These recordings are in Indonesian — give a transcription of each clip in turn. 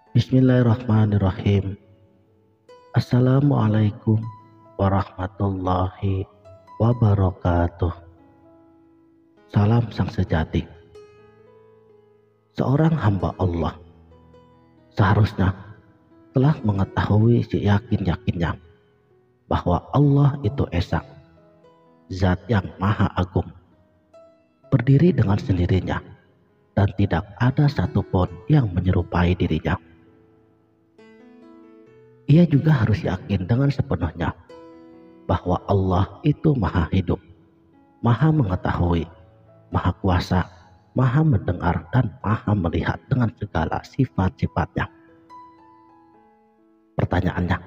Bismillahirrahmanirrahim. Assalamualaikum warahmatullahi wabarakatuh. Salam sang sejati. Seorang hamba Allah seharusnya telah mengetahui seyakin-yakinnya bahwa Allah itu esa, zat yang maha agung, berdiri dengan sendirinya dan tidak ada satupun yang menyerupai dirinya. Ia juga harus yakin dengan sepenuhnya bahwa Allah itu maha hidup, maha mengetahui, maha kuasa, maha mendengar, dan maha melihat dengan segala sifat-sifatnya. Pertanyaannya,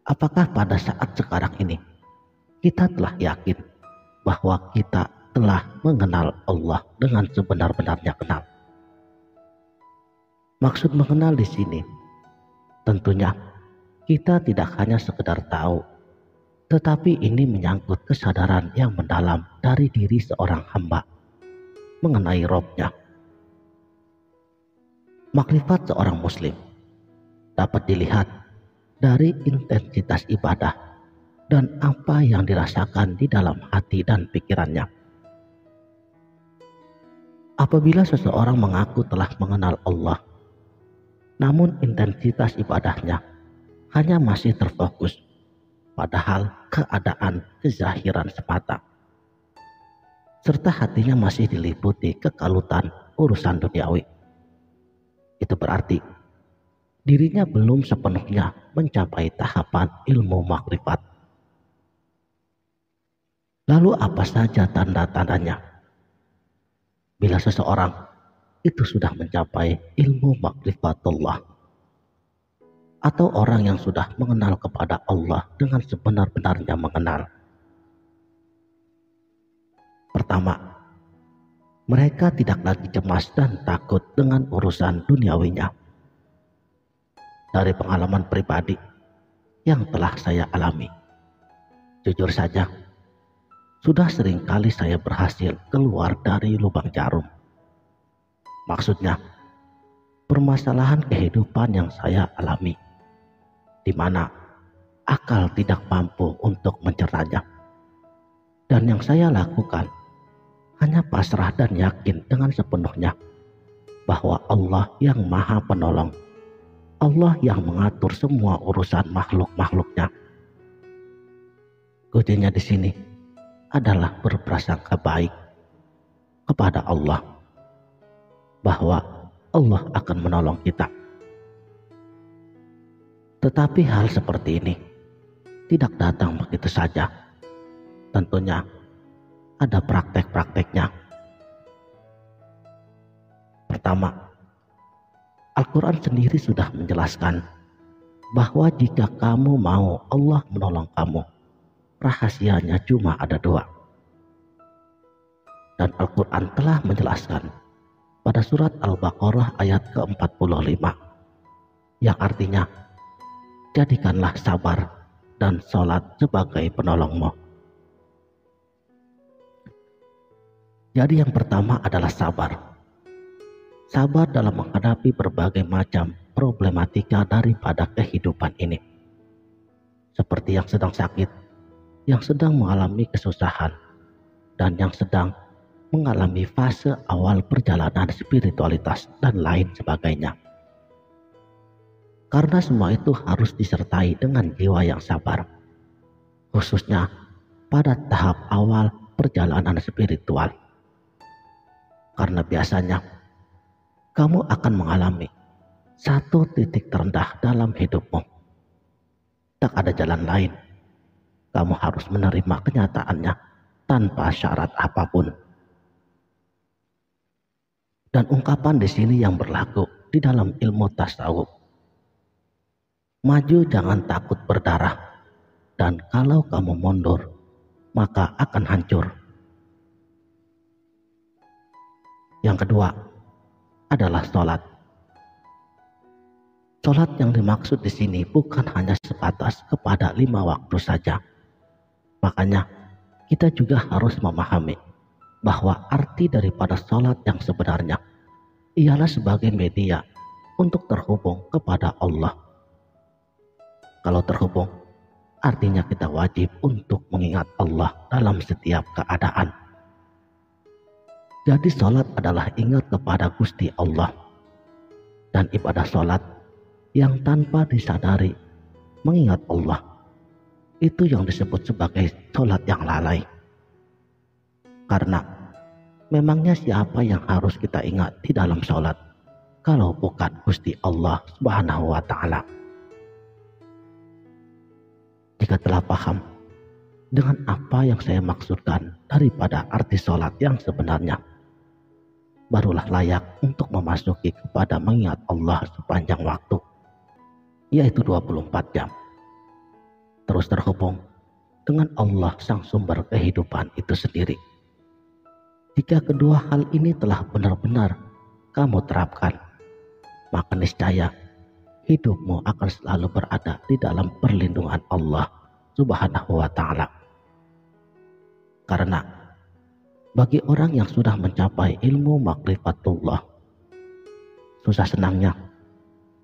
apakah pada saat sekarang ini kita telah yakin bahwa kita telah mengenal Allah dengan sebenar-benarnya kenal? Maksud mengenal di sini tentunya kita tidak hanya sekedar tahu, tetapi ini menyangkut kesadaran yang mendalam dari diri seorang hamba mengenai Robnya. Makrifat seorang muslim dapat dilihat dari intensitas ibadah dan apa yang dirasakan di dalam hati dan pikirannya. Apabila seseorang mengaku telah mengenal Allah, namun intensitas ibadahnya hanya masih terfokus pada hal keadaan kezahiran semata, serta hatinya masih diliputi kekalutan urusan duniawi, itu berarti dirinya belum sepenuhnya mencapai tahapan ilmu makrifat. Lalu apa saja tanda-tandanya bila seseorang itu sudah mencapai ilmu makrifatullah, atau orang yang sudah mengenal kepada Allah dengan sebenar-benarnya mengenal? Pertama, mereka tidak lagi cemas dan takut dengan urusan duniawinya. Dari pengalaman pribadi yang telah saya alami, jujur saja, sudah sering kali saya berhasil keluar dari lubang jarum. Maksudnya, permasalahan kehidupan yang saya alami, di mana akal tidak mampu untuk mencernanya. Dan yang saya lakukan hanya pasrah dan yakin dengan sepenuhnya bahwa Allah yang maha penolong, Allah yang mengatur semua urusan makhluk-makhluknya. Kuncinya di sini adalah berprasangka baik kepada Allah bahwa Allah akan menolong kita. Tetapi hal seperti ini tidak datang begitu saja. Tentunya ada praktek-prakteknya. Pertama, Al-Quran sendiri sudah menjelaskan bahwa jika kamu mau Allah menolong kamu, rahasianya cuma ada dua. Dan Al-Quran telah menjelaskan pada surat Al-Baqarah ayat ke-45 yang artinya, jadikanlah sabar dan sholat sebagai penolongmu. Jadi yang pertama adalah sabar. Sabar dalam menghadapi berbagai macam problematika daripada kehidupan ini. Seperti yang sedang sakit, yang sedang mengalami kesusahan, dan yang sedang mengalami fase awal perjalanan spiritualitas dan lain sebagainya. Karena semua itu harus disertai dengan jiwa yang sabar, khususnya pada tahap awal perjalanan spiritual. Karena biasanya kamu akan mengalami satu titik terendah dalam hidupmu. Tak ada jalan lain. Kamu harus menerima kenyataannya tanpa syarat apapun. Dan ungkapan di sini yang berlaku di dalam ilmu tasawuf. Maju jangan takut berdarah, dan kalau kamu mundur, maka akan hancur. Yang kedua adalah sholat. Sholat yang dimaksud di sini bukan hanya sebatas kepada 5 waktu saja. Makanya kita juga harus memahami bahwa arti daripada sholat yang sebenarnya ialah sebagai media untuk terhubung kepada Allah. Kalau terhubung, artinya kita wajib untuk mengingat Allah dalam setiap keadaan. Jadi sholat adalah ingat kepada Gusti Allah. Dan ibadah sholat yang tanpa disadari mengingat Allah, itu yang disebut sebagai sholat yang lalai. Karena memangnya siapa yang harus kita ingat di dalam sholat kalau bukan Gusti Allah Subhanahu wa Ta'ala. Jika telah paham dengan apa yang saya maksudkan daripada arti sholat yang sebenarnya, barulah layak untuk memasuki kepada mengingat Allah sepanjang waktu, yaitu 24 jam. Terus terhubung dengan Allah sang sumber kehidupan itu sendiri. Jika kedua hal ini telah benar-benar kamu terapkan, maka niscaya hidupmu akan selalu berada di dalam perlindungan Allah Subhanahu wa Ta'ala. Karena bagi orang yang sudah mencapai ilmu makrifatullah, susah senangnya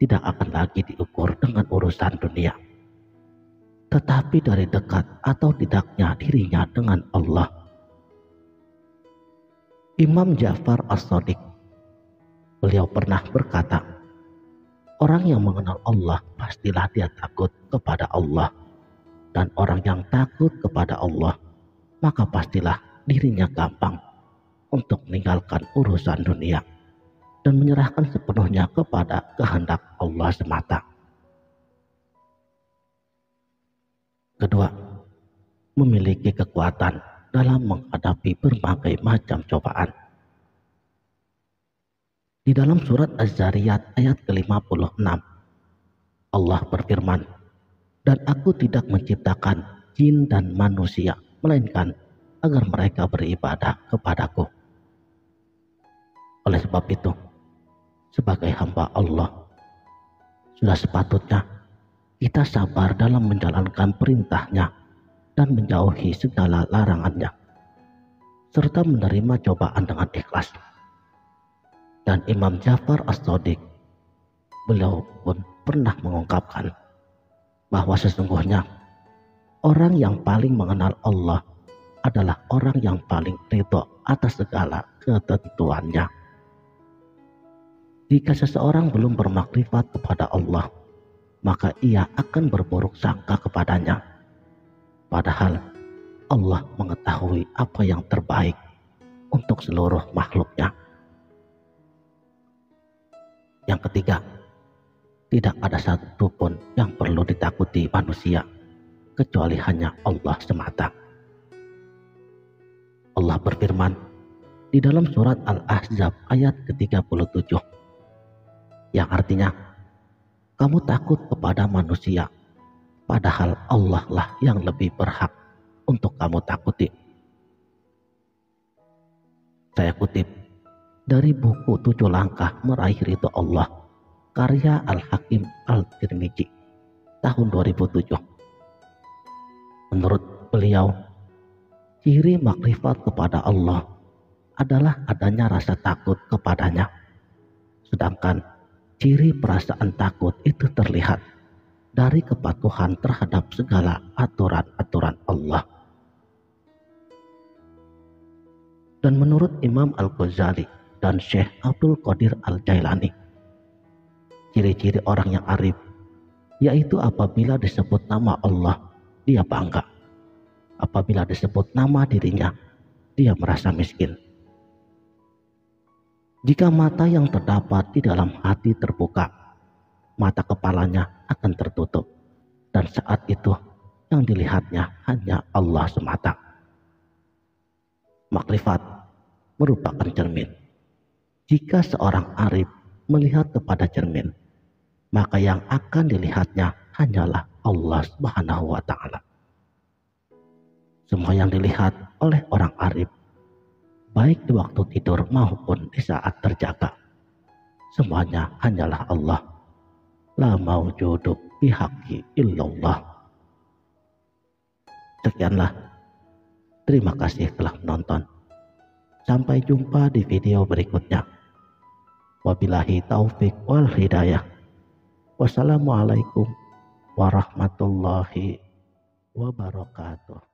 tidak akan lagi diukur dengan urusan dunia, tetapi dari dekat atau tidaknya dirinya dengan Allah. Imam Ja'far As-Shadiq, beliau pernah berkata, orang yang mengenal Allah pastilah dia takut kepada Allah, dan orang yang takut kepada Allah maka pastilah dirinya gampang untuk meninggalkan urusan dunia dan menyerahkan sepenuhnya kepada kehendak Allah semata. Kedua, memiliki kekuatan dalam menghadapi berbagai macam cobaan. Di dalam surat Az-Zariyat ayat ke-56, Allah berfirman, dan aku tidak menciptakan jin dan manusia, melainkan agar mereka beribadah kepadaku. Oleh sebab itu, sebagai hamba Allah, sudah sepatutnya kita sabar dalam menjalankan perintahnya dan menjauhi segala larangannya, serta menerima cobaan dengan ikhlas. Dan Imam Ja'far As-Shadiq, beliau pun pernah mengungkapkan bahwa sesungguhnya orang yang paling mengenal Allah adalah orang yang paling ridho atas segala ketentuannya. Jika seseorang belum bermakrifat kepada Allah, maka ia akan berburuk sangka kepadanya. Padahal Allah mengetahui apa yang terbaik untuk seluruh makhluknya. Yang ketiga, tidak ada satupun yang perlu ditakuti manusia kecuali hanya Allah semata. Allah berfirman di dalam surat Al-Ahzab ayat ke-37, yang artinya, kamu takut kepada manusia, padahal Allah lah yang lebih berhak untuk kamu takuti. Saya kutip dari buku 7 Langkah Meraih Ridho Allah, karya Al-Hakim Al-Tirmizi, tahun 2007. Menurut beliau, ciri makrifat kepada Allah adalah adanya rasa takut kepadanya. Sedangkan ciri perasaan takut itu terlihat dari kepatuhan terhadap segala aturan-aturan Allah. Dan menurut Imam Al-Ghazali dan Syekh Abdul Qadir Al-Jailani, ciri-ciri orang yang arif yaitu apabila disebut nama Allah, dia bangga. Apabila disebut nama dirinya, dia merasa miskin. Jika mata yang terdapat di dalam hati terbuka, mata kepalanya akan tertutup, dan saat itu yang dilihatnya hanya Allah semata. Makrifat merupakan cermin. Jika seorang arif melihat kepada cermin, maka yang akan dilihatnya hanyalah Allah Subhanahu wa Ta'ala. Semua yang dilihat oleh orang arif, baik di waktu tidur maupun di saat terjaga, semuanya hanyalah Allah. La maujudu bihaqqi illallah. Sekianlah. Terima kasih telah menonton. Sampai jumpa di video berikutnya. Wabillahi taufik wal hidayah. Wassalamualaikum warahmatullahi wabarakatuh.